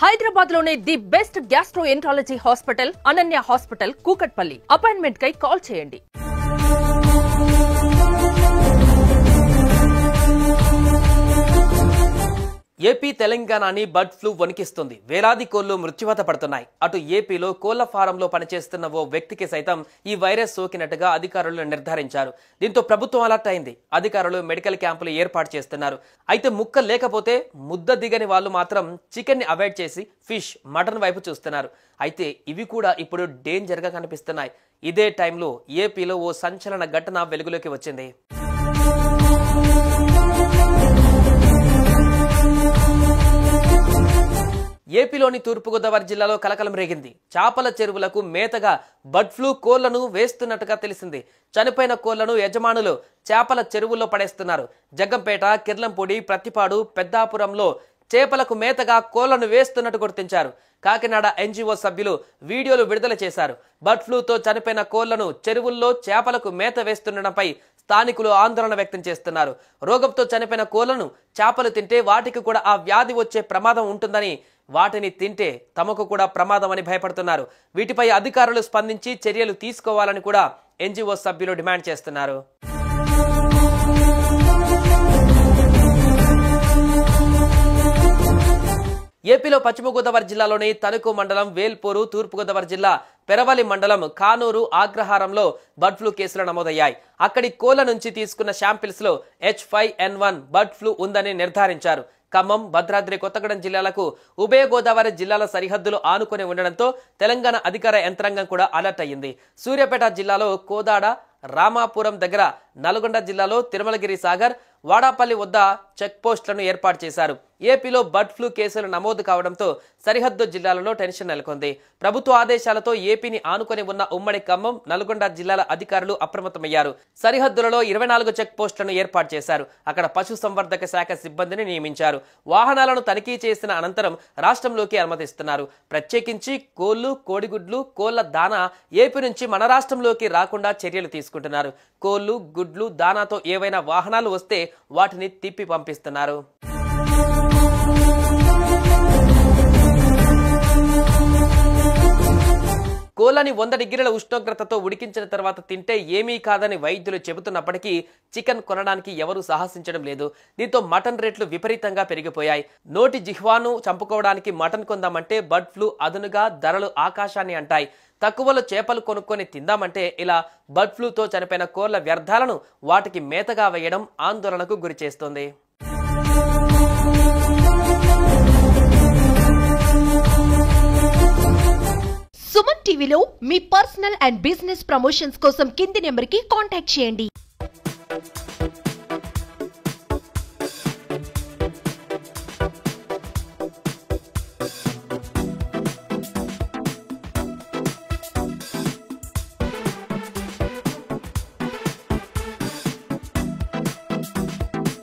హైదరాబాద్ లోనే the best gastroenterology hospital Ananya hospital Kukatpally. Appointment కై call చేయండి. ఏపీ తెలంగాణని బర్డ్ ఫ్లూ వణికిస్తుంది. వేలాది కోళ్లు మృత్యువాత పడుతున్నాయి. అటు ఏపీలో కోళ్ల ఫారంలో పనిచేస్తున్న ఓ వ్యక్తికి సైతం ఈ వైరస్ సోకినట్టుగా అధికారులు నిర్ధారించారు. దీంతో ప్రభుత్వం అలర్ట్ అయింది. అధికారులు మెడికల్ క్యాంపులు ఏర్పాటు చేస్తున్నారు. అయితే ముక్క లేకపోతే ముద్ద దిగని వాళ్ళు మాత్రం చికెన్ ని అవాయిడ్ చేసి ఫిష్, మటన్ వైపు చూస్తున్నారు. అయితే ఇవి కూడా ఇప్పుడు డేంజర్ గా కనిపిస్తున్నాయి. ఇదే టైంలో ఏపీలో ఓ సంచలన ఘటన వెలుగులోకి వచ్చింది. ఏపీలోని తూర్పుగోదావరి జిల్లాలో కలకలం రేగింది. చేపల చెరువులకు మేతగా బర్డ్ ఫ్లూ కోళ్లను వేస్తున్నట్టుగా తెలిసింది. చనిపోయిన కోళ్లను యజమానులు చేపల చెరువుల్లో పడేస్తున్నారు. జగ్గంపేట, కిర్లంపూడి, ప్రతిపాడు, పెద్దాపురంలో చేపలకు మేతగా కోళ్లను వేస్తున్నట్టు గుర్తించారు. కాకినాడ ఎన్జీఓ సభ్యులు వీడియోలు విడుదల చేశారు. బర్డ్ ఫ్లూతో చనిపోయిన కోళ్లను చెరువుల్లో చేపలకు మేత వేస్తుండడంపై స్థానికులు ఆందోళన వ్యక్తం చేస్తున్నారు. రోగంతో చనిపోయిన కోళ్లను చేపలు తింటే వాటికి కూడా ఆ వ్యాధి వచ్చే ప్రమాదం ఉంటుందని, వాటిని తింటే తమకు కూడా ప్రమాదం అని భయపడుతున్నారు. వీటిపై అధికారులు స్పందించి చర్యలు తీసుకోవాలని కూడా ఎన్జీఓ సభ్యులు డిమాండ్ చేస్తున్నారు. ఏపీలో పశ్చిమ గోదావరి జిల్లాలోని తణుకు మండలం వేల్పూరు, తూర్పుగోదావరి జిల్లా పెరవలి మండలం కానూరు, ఆగ్రహారంలో బర్డ్ ఫ్లూ కేసులు నమోదయ్యాయి. అక్కడి కోళ్ల నుంచి తీసుకున్న శాంపిల్స్ లో H5N1 బర్డ్ ఫ్లూ ఉందని నిర్ధారించారు. ఖమ్మం, భద్రాద్రి కొత్తగూడెం జిల్లాలకు ఉభయ గోదావరి జిల్లాల సరిహద్దులు ఆనుకుని ఉండడంతో తెలంగాణ అధికార యంత్రాంగం కూడా అలర్ట్ అయ్యింది. సూర్యాపేట జిల్లాలో కోదాడ, రామాపురం దగ్గర, నల్గొండ జిల్లాలో తిరుమలగిరి సాగర్, వాడాపల్లి వద్ద చెక్ పోస్టులను ఏర్పాటు చేశారు. ఏపీలో బర్డ్ ఫ్లూ కేసులు నమోదు కావడంతో సరిహద్దు జిల్లాలలో టెన్షన్ నెలకొంది. ప్రభుత్వ ఆదేశాలతో ఏపీని ఆనుకొని ఉన్న ఉమ్మడి ఖమ్మం, నల్గొండ జిల్లాల అధికారులు అప్రమత్తమయ్యారు. సరిహద్దులలో 24 చెక్ పోస్టులను ఏర్పాటు చేశారు. అక్కడ పశు సంవర్ధక శాఖ సిబ్బందిని నియమించారు. వాహనాలను తనిఖీ చేసిన అనంతరం రాష్ట్రంలోకి అనుమతిస్తున్నారు. ప్రత్యేకించి కోళ్లు, కోడిగుడ్లు, కోళ్ల దానా ఏపీ నుంచి మన రాష్ట్రంలోకి రాకుండా చర్యలు తీసుకుంటున్నారు. కోళ్లు, గుడ్లు, దానాతో ఏవైనా వాహనాలు వస్తే వాటిని తిప్పి పంపిస్తున్నారు. కోళ్లని 100 డిగ్రీల ఉష్ణోగ్రతతో ఉడికించిన తర్వాత తింటే ఏమీ కాదని వైద్యులు చెబుతున్నప్పటికీ చికెన్ కొనడానికి ఎవరూ సాహసించడం లేదు. దీంతో మటన్ రేట్లు విపరీతంగా పెరిగిపోయాయి. నోటి జిహ్వాను చంపుకోవడానికి మటన్ కొందామంటే బర్డ్ ఫ్లూ అదునుగా ధరలు ఆకాశాన్ని అంటాయి. తక్కువలో చేపలు కొనుక్కొని తిందామంటే ఇలా బర్డ్ ఫ్లూతో చనిపోయిన కోళ్ల వ్యర్థాలను వాటికి మేతగా వేయడం ఆందోళనకు గురిచేస్తోంది. సుమన్ టీవీలో మీ పర్సనల్ అండ్ బిజినెస్ ప్రమోషన్స్ కోసం కింది నెంబర్కి కాంటాక్ట్ చేయండి.